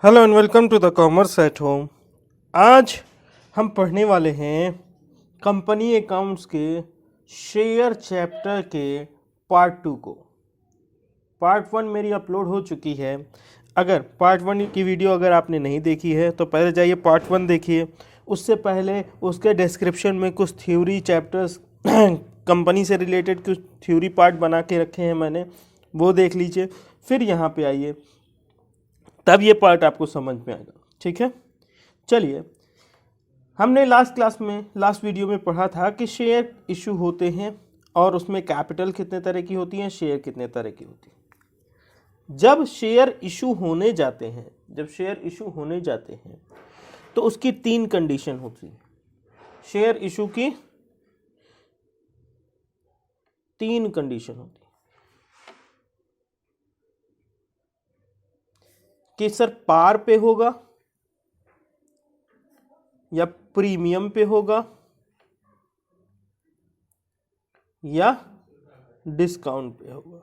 Hello and welcome to the commerce at home. आज हम पढ़ने वाले हैं कंपनी अकाउंट्स के शेयर चैप्टर के पार्ट 2 को। पार्ट 1 मेरी अपलोड हो चुकी है। अगर पार्ट 1 की वीडियो अगर आपने नहीं देखी है तो पहले जाइए पार्ट 1 देखिए। उससे पहले उसके डिस्क्रिप्शन में कुछ थ्योरी चैप्टर्स कंपनी से रिलेटेड कुछ थ्योरी पार्ट बना के रखे हैं मैंने, वो देख लीजिए। फिर यहाँ पे आइए, तब ये पार्ट आपको समझ में आएगा। ठीक है, चलिए। हमने लास्ट वीडियो में पढ़ा था कि शेयर इशू होते हैं और उसमें कैपिटल कितने तरह की होती है, शेयर कितने तरह की होती है। जब शेयर इशू होने जाते हैं तो उसकी 3 कंडीशन होती है। शेयर इशू की 3 कंडीशन होती है कि सर पार पे होगा या प्रीमियम पे होगा या डिस्काउंट पे होगा।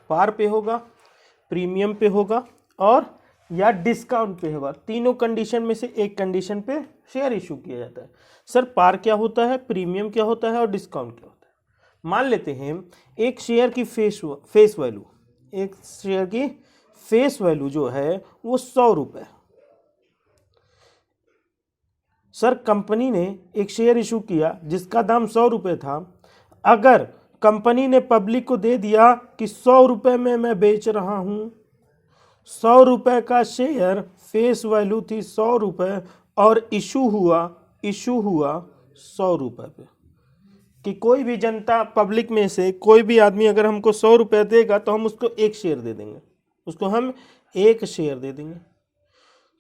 पार पे होगा, प्रीमियम पे होगा और या डिस्काउंट पे होगा। तीनों कंडीशन में से एक कंडीशन पे शेयर इशू किया जाता है। सर पार क्या होता है, प्रीमियम क्या होता है और डिस्काउंट क्या होता है। मान लेते हैं एक शेयर की फेस वैल्यू, एक शेयर की फेस वैल्यू जो है वो 100 रुपये। सर कंपनी ने एक शेयर इशू किया जिसका दाम 100 रुपये था। अगर कंपनी ने पब्लिक को दे दिया कि 100 रुपये में मैं बेच रहा हूं, 100 रुपये का शेयर, फेस वैल्यू थी 100 रुपये और इशू हुआ 100 रुपये पे, कि कोई भी जनता पब्लिक में से कोई भी आदमी अगर हमको 100 रुपये देगा तो हम उसको एक शेयर दे देंगे, उसको हम एक शेयर दे देंगे।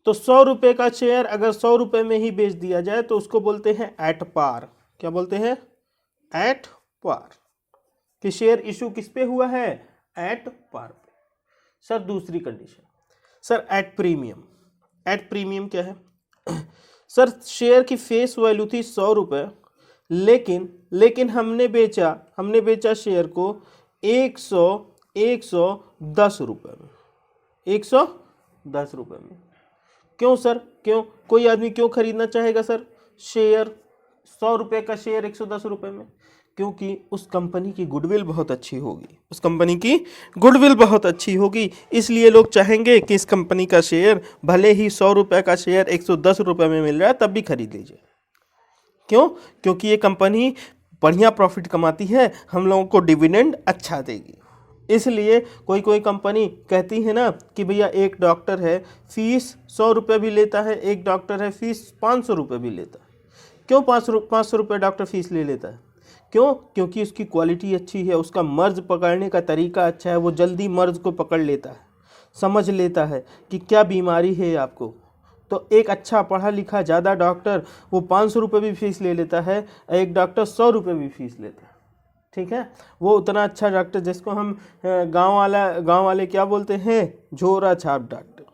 तो 100 रुपये का शेयर अगर 100 रुपये में ही बेच दिया जाए तो उसको बोलते हैं एट पार। क्या बोलते हैं? At par. कि शेयर इशू किस पे हुआ है? एट पार पे। सर दूसरी condition, sir at premium. At premium क्या है? सर शेयर की फेस वैल्यू थी 100 रुपये, लेकिन हमने बेचा शेयर को 110 रुपये में, 110 रुपये में। क्यों सर, क्यों? कोई आदमी क्यों खरीदना चाहेगा सर शेयर, 100 रुपये का शेयर 110 रुपये में? क्योंकि उस कंपनी की गुडविल बहुत अच्छी होगी, इसलिए लोग चाहेंगे कि इस कंपनी का शेयर भले ही 100 रुपये का शेयर 110 रुपये में मिल रहा है तब भी खरीद लीजिए। क्यों? क्योंकि ये कंपनी बढ़िया प्रॉफिट कमाती है, हम लोगों को डिविडेंड अच्छा देगी। इसलिए कोई कंपनी कहती है ना कि भैया एक डॉक्टर है फीस 100 रुपये भी लेता है, एक डॉक्टर है फीस 500 रुपये भी लेता है। क्यों 500 रुपये डॉक्टर फीस ले लेता है? क्यों? क्योंकि उसकी क्वालिटी अच्छी है, उसका मर्ज पकड़ने का तरीका अच्छा है, वो जल्दी मर्ज को पकड़ लेता है, समझ लेता है कि क्या बीमारी है आपको। तो एक अच्छा पढ़ा लिखा ज़्यादा डॉक्टर वो 500 रुपये भी फीस ले लेता है, एक डॉक्टर 100 रुपये भी फीस लेता है। ठीक है, वो उतना अच्छा डॉक्टर जिसको हम गांव वाले क्या बोलते हैं, झोरा छाप डॉक्टर।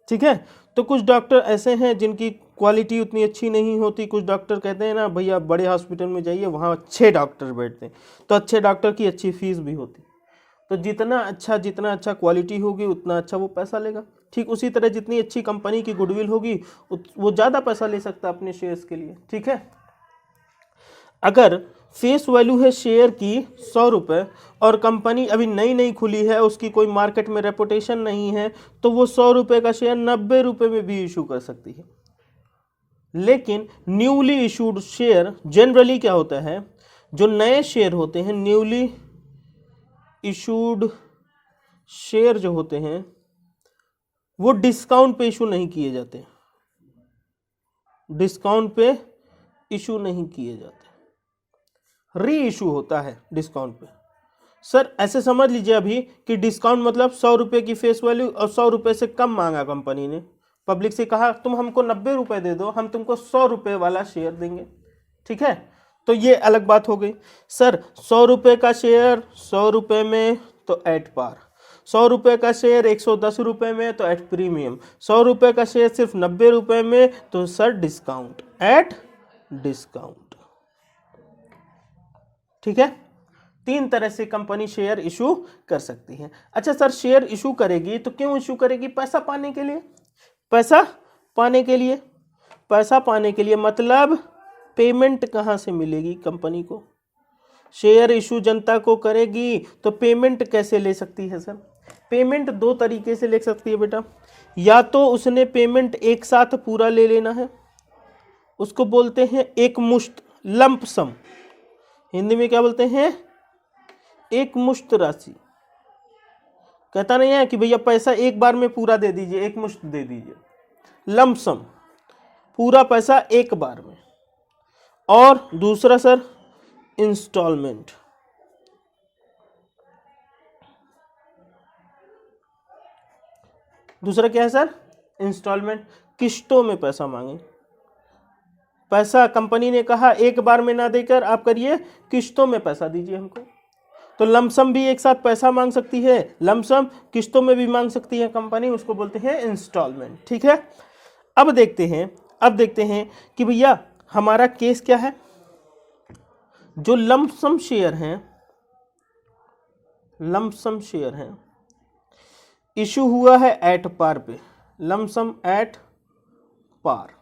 ठीक है, तो कुछ डॉक्टर ऐसे हैं जिनकी क्वालिटी उतनी अच्छी नहीं होती। कुछ डॉक्टर कहते हैं ना भैया बड़े हॉस्पिटल में जाइए, वहाँ अच्छे डॉक्टर बैठते हैं, तो अच्छे डॉक्टर की अच्छी फीस भी होती। तो जितना अच्छा क्वालिटी होगी उतना अच्छा वो पैसा लेगा। ठीक उसी तरह जितनी अच्छी कंपनी की गुडविल होगी वो ज़्यादा पैसा ले सकता है अपने शेयर्स के लिए। ठीक है, अगर फेस वैल्यू है शेयर की 100 रुपये और कंपनी अभी नई खुली है, उसकी कोई मार्केट में रेपुटेशन नहीं है, तो वो 100 रुपये का शेयर 90 रुपये में भी इशू कर सकती है। लेकिन न्यूली इशूड शेयर जनरली क्या होता है, जो नए शेयर होते हैं, न्यूली इशूड शेयर जो होते हैं वो डिस्काउंट पे इशू नहीं किए जाते, डिस्काउंट पे इशू नहीं किए जाते, री इशू होता है डिस्काउंट पे। सर ऐसे समझ लीजिए अभी कि डिस्काउंट मतलब 100 रुपये की फेस वैल्यू और 100 रुपये से कम मांगा कंपनी ने, पब्लिक से कहा तुम हमको 90 रुपये दे दो, हम तुमको 100 रुपये वाला शेयर देंगे। ठीक है, तो ये अलग बात हो गई। सर 100 रुपये का शेयर 100 रुपये में तो एट पार, 100 रुपये का शेयर 110 रुपये में तो एट प्रीमियम, 100 रुपये का शेयर सिर्फ 90 रुपये में तो सर डिस्काउंट, एट डिस्काउंट। ठीक है, तीन तरह से कंपनी शेयर इशू कर सकती है। अच्छा सर, शेयर इशू करेगी तो क्यों इशू करेगी? पैसा पाने के लिए। पैसा पाने के लिए, पैसा पाने के लिए मतलब पेमेंट कहाँ से मिलेगी कंपनी को? शेयर इशू जनता को करेगी तो पेमेंट कैसे ले सकती है सर? पेमेंट दो तरीके से ले सकती है बेटा। या तो उसने पेमेंट एक साथ पूरा ले लेना है, उसको बोलते हैं एक मुश्त, लंप सम। हिंदी में क्या बोलते हैं? एक मुश्त राशि। कहता नहीं है कि भैया पैसा एक बार में पूरा दे दीजिए, एक मुश्त दे दीजिए। लंप सम, पूरा पैसा एक बार में। और दूसरा सर इंस्टॉलमेंट। दूसरा क्या है सर? इंस्टॉलमेंट, किश्तों में पैसा मांगे। पैसा कंपनी ने कहा एक बार में ना देकर आप करिए, किश्तों में पैसा दीजिए हमको। तो लमसम भी एक साथ पैसा मांग सकती है, लमसम किश्तों में भी मांग सकती है कंपनी, उसको बोलते हैं इंस्टॉलमेंट। ठीक है, अब देखते हैं कि भैया हमारा केस क्या है। जो लमसम शेयर हैं, इशू हुआ है एट पार पे, लमसम एट पार।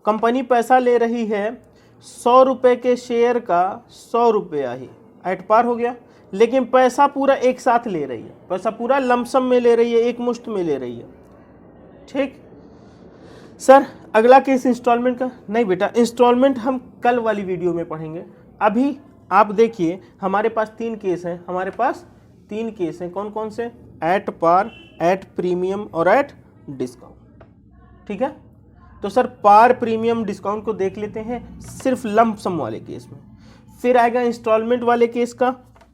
कंपनी पैसा ले रही है 100 रुपये के शेयर का, 100 रुपया ही एट पार हो गया, लेकिन पैसा पूरा एक साथ ले रही है, पैसा पूरा लमसम में ले रही है, एक मुश्त में ले रही है। ठीक सर, अगला केस इंस्टॉलमेंट का? नहीं बेटा, इंस्टॉलमेंट हम कल वाली वीडियो में पढ़ेंगे। अभी आप देखिए हमारे पास तीन केस हैं, कौन कौन से? एट पार, एट प्रीमियम और एट डिस्काउंट। ठीक है, तो सर पार, प्रीमियम, डिस्काउंट को देख लेते हैं सिर्फ लंप सम वाले केस में। फिर आएगा इंस्टॉलमेंट वाले केस का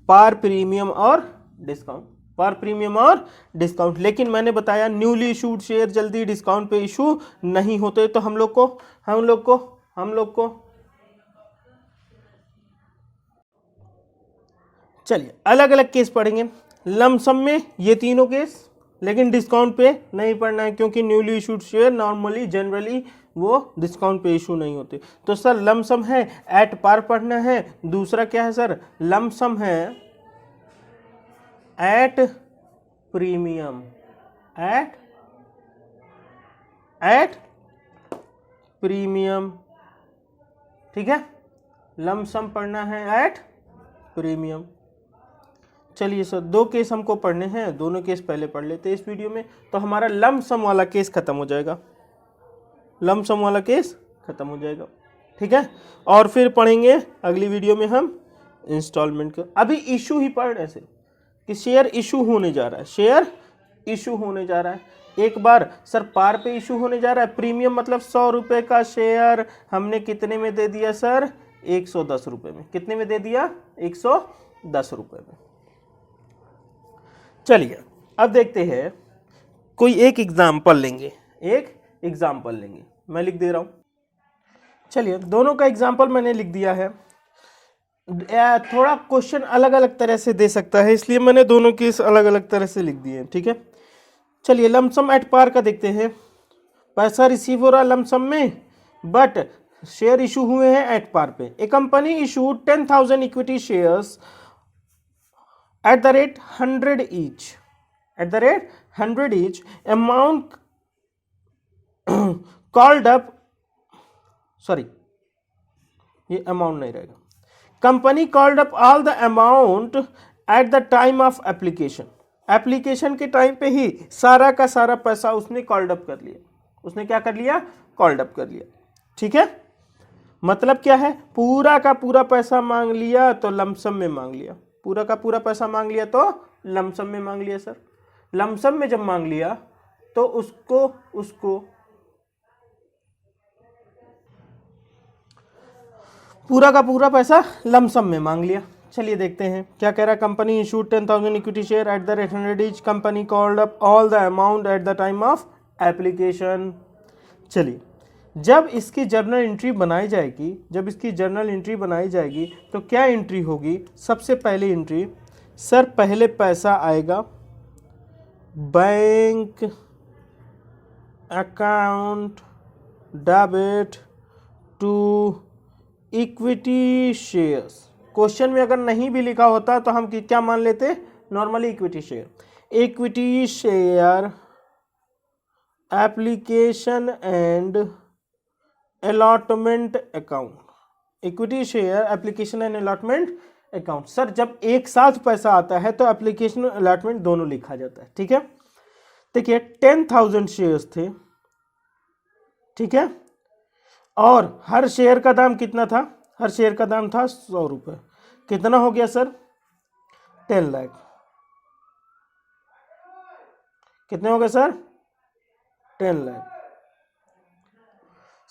पार, प्रीमियम और डिस्काउंट, पार, प्रीमियम और डिस्काउंट। लेकिन मैंने बताया न्यूली इशूड शेयर जल्दी डिस्काउंट पे इशू नहीं होते, तो हम लोग को चलिए अलग अलग केस पढ़ेंगे। लमसम में ये तीनों केस, लेकिन डिस्काउंट पे नहीं पढ़ना है, क्योंकि newly issued share normally generally वो डिस्काउंट पे इशू नहीं होते। तो सर लमसम है, एट पार पढ़ना है। दूसरा क्या है सर? लमसम है एट प्रीमियम, एट प्रीमियम। ठीक है, लमसम पढ़ना है एट प्रीमियम। चलिए सर, दो केस हमको पढ़ने हैं, दोनों केस पहले पढ़ लेते हैं इस वीडियो में, तो हमारा लमसम वाला केस खत्म हो जाएगा, लमसम वाला केस खत्म हो जाएगा। ठीक है, और फिर पढ़ेंगे अगली वीडियो में हम इंस्टॉलमेंट का। अभी इशू ही पढ़ रहे थे कि शेयर इशू होने जा रहा है, शेयर इशू होने जा रहा है। एक बार सर पार पे इशू होने जा रहा है, प्रीमियम मतलब 100 रुपये का शेयर हमने कितने में दे दिया सर? 110 रुपये में। कितने में दे दिया? 110 रुपये में। चलिए अब देखते हैं, कोई एक एग्जाम्पल लेंगे, मैं लिख दे रहा हूं। चलिए, दोनों का एग्जाम्पल मैंने लिख दिया है। थोड़ा क्वेश्चन अलग अलग तरह से दे सकता है, इसलिए मैंने दोनों केस अलग अलग तरह से लिख दिए। ठीक है, चलिए लमसम एट पार का देखते हैं। पैसा रिसीव हो रहा लमसम में, बट शेयर इशू हुए हैं एट पार पे। A company issued 10,000 equity shares at the rate 100 each, amount called up, sorry ये अमाउंट नहीं रहेगा, company called up all the amount at the time of application के time पे ही सारा का सारा पैसा उसने कॉल्ड अप कर लिया। उसने क्या कर लिया? कॉल्ड अप कर लिया। ठीक है, मतलब क्या है? पूरा का पूरा पैसा मांग लिया तो लमसम में मांग लिया, पूरा का पूरा पैसा मांग लिया तो लमसम में मांग लिया। सर लमसम में जब मांग लिया तो उसको पूरा का पूरा पैसा लमसम में मांग लिया। चलिए देखते हैं क्या कह रहा है। Company issued 10,000 equity share at the rate 100 each, company called up all the amount at the time of application. चलिए, जब इसकी जर्नल एंट्री बनाई जाएगी, तो क्या एंट्री होगी? सबसे पहली एंट्री सर, पहले पैसा आएगा bank account debit to equity shares. Question में अगर नहीं भी लिखा होता तो हम क्या मान लेते, normally equity share. Equity share application and allotment account, equity share application and allotment account. Sir जब एक साथ पैसा आता है तो एप्लीकेशन अलॉटमेंट दोनों लिखा जाता है, ठीक है। देखिए 10,000 शेयर्स थे, ठीक है, और हर शेयर का दाम कितना था, हर शेयर का दाम था 100 रुपये। कितना हो गया सर, 10 लाख। कितने हो गए सर, 10 लाख।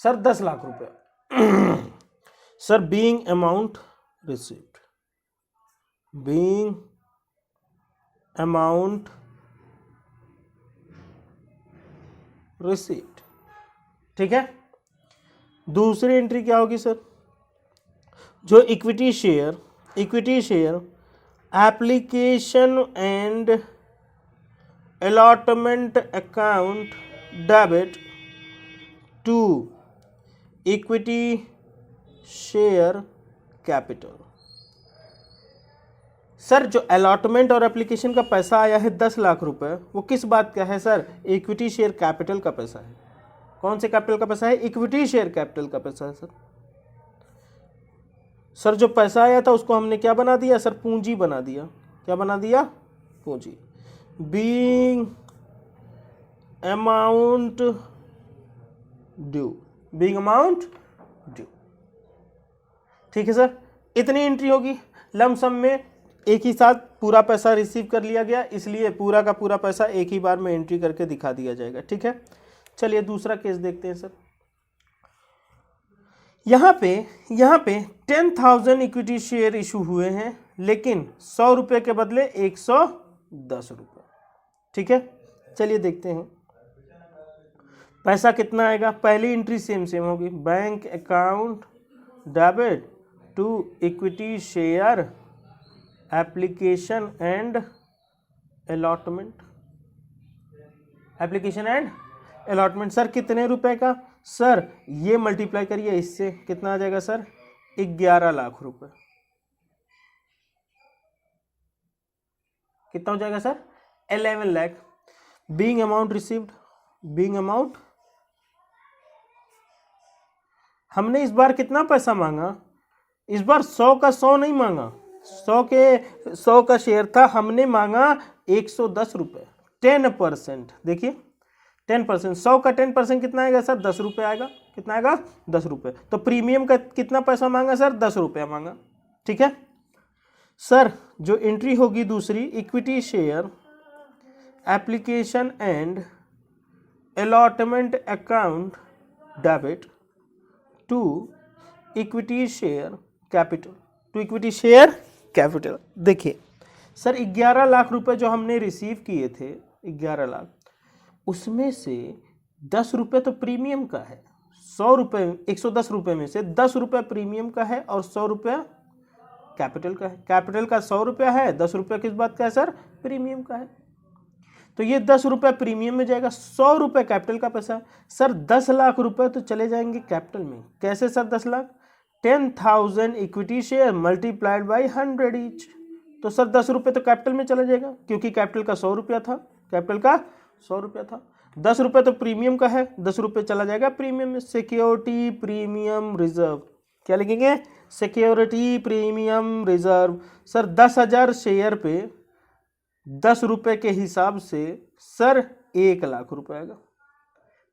सर 10 लाख रुपये। Sir being amount received, being amount received, ठीक है। दूसरी एंट्री क्या होगी सर, जो equity share application and allotment account debit to equity share capital. Sir जो अलॉटमेंट और एप्लीकेशन का पैसा आया है 10 लाख रुपए, वो किस बात का है सर, इक्विटी शेयर कैपिटल का पैसा है। कौन से कैपिटल का पैसा है, इक्विटी शेयर कैपिटल का पैसा है सर। सर जो पैसा आया था उसको हमने क्या बना दिया सर, पूंजी बना दिया। क्या बना दिया, पूंजी। Being amount due, being amount due, ठीक है सर। इतनी एंट्री होगी। लमसम में एक ही साथ पूरा पैसा रिसीव कर लिया गया, इसलिए पूरा का पूरा पैसा एक ही बार में एंट्री करके दिखा दिया जाएगा, ठीक है। चलिए दूसरा केस देखते हैं सर। यहाँ पे 10,000 इक्विटी शेयर इशू हुए हैं, लेकिन 100 रुपये के बदले 110 रुपये, ठीक है। चलिए देखते हैं पैसा कितना आएगा। पहली एंट्री सेम होगी, bank account debit to equity share application and allotment, application and allotment. Sir कितने रुपए का, सर ये मल्टीप्लाई करिए इससे, कितना आ जाएगा सर, 11 लाख रुपए। कितना हो जाएगा sir, 11 lakh. Being amount received, being amount, हमने इस बार कितना पैसा मांगा, इस बार 100 का 100 नहीं मांगा, 100 का शेयर था, हमने मांगा 110 रुपये, 10%। देखिए 10%, 100 का 10% कितना आएगा सर, 10 रुपये आएगा। कितना आएगा, 10 रुपये। तो प्रीमियम का कितना पैसा मांगा सर, 10 रुपया मांगा, ठीक है। सर जो एंट्री होगी दूसरी, equity share application and allotment account debit to equity share capital, to equity share capital. देखिए सर 11 लाख रुपए जो हमने रिसीव किए थे, 11 लाख, उसमें से 10 रुपये तो प्रीमियम का है। 100 रुपये, 110 रुपये में से 10 रुपये प्रीमियम का है और 100 रुपया कैपिटल का है। कैपिटल का 100 रुपया है, 10 रुपये किस बात का है सर, प्रीमियम का है। तो ये 10 रुपये प्रीमियम में जाएगा, 100 रुपये कैपिटल का पैसा। सर 10 लाख रुपए तो चले जाएंगे कैपिटल में। कैसे sir 10 lakh, 10,000 equity share multiplied by 100 each. तो सर 10 रुपये तो कैपिटल में चला जाएगा, क्योंकि कैपिटल का 100 रुपया था, कैपिटल का 100 रुपया था। 10 रुपये तो प्रीमियम का है, 10 रुपये चला जाएगा प्रीमियम में। सिक्योरिटी प्रीमियम रिजर्व, क्या लिखेंगे, security premium reserve. Sir 10,000 share पे 10 रुपये के हिसाब से सर 1 लाख रुपये आएगा।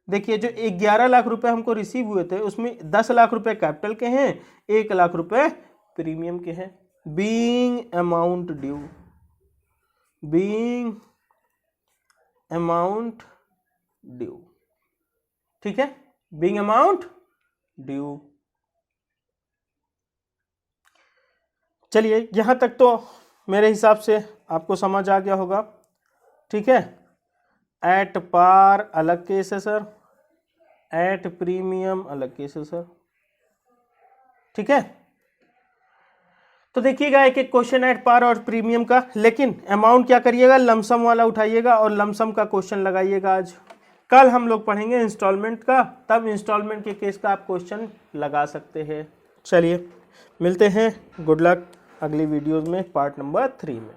देखिए जो 11 लाख रुपए हमको रिसीव हुए थे, उसमें 10 लाख रुपए कैपिटल के हैं, 1 लाख रुपए प्रीमियम के हैं। Being amount due, being amount due, ठीक है, बीइंग अमाउंट ड्यू। चलिए यहां तक तो मेरे हिसाब से आपको समझ आ गया होगा, ठीक है। एट पार अलग केस है सर, एट प्रीमियम अलग केस है सर, ठीक है। तो देखिएगा एक एक क्वेश्चन एट पार और प्रीमियम का, लेकिन अमाउंट क्या करिएगा, लमसम वाला उठाइएगा और लमसम का क्वेश्चन लगाइएगा आज। कल हम लोग पढ़ेंगे इंस्टॉलमेंट का, तब इंस्टॉलमेंट के केस का आप क्वेश्चन लगा सकते हैं। चलिए मिलते हैं, गुड लक। अगली वीडियोज़ में पार्ट नंबर 3 में।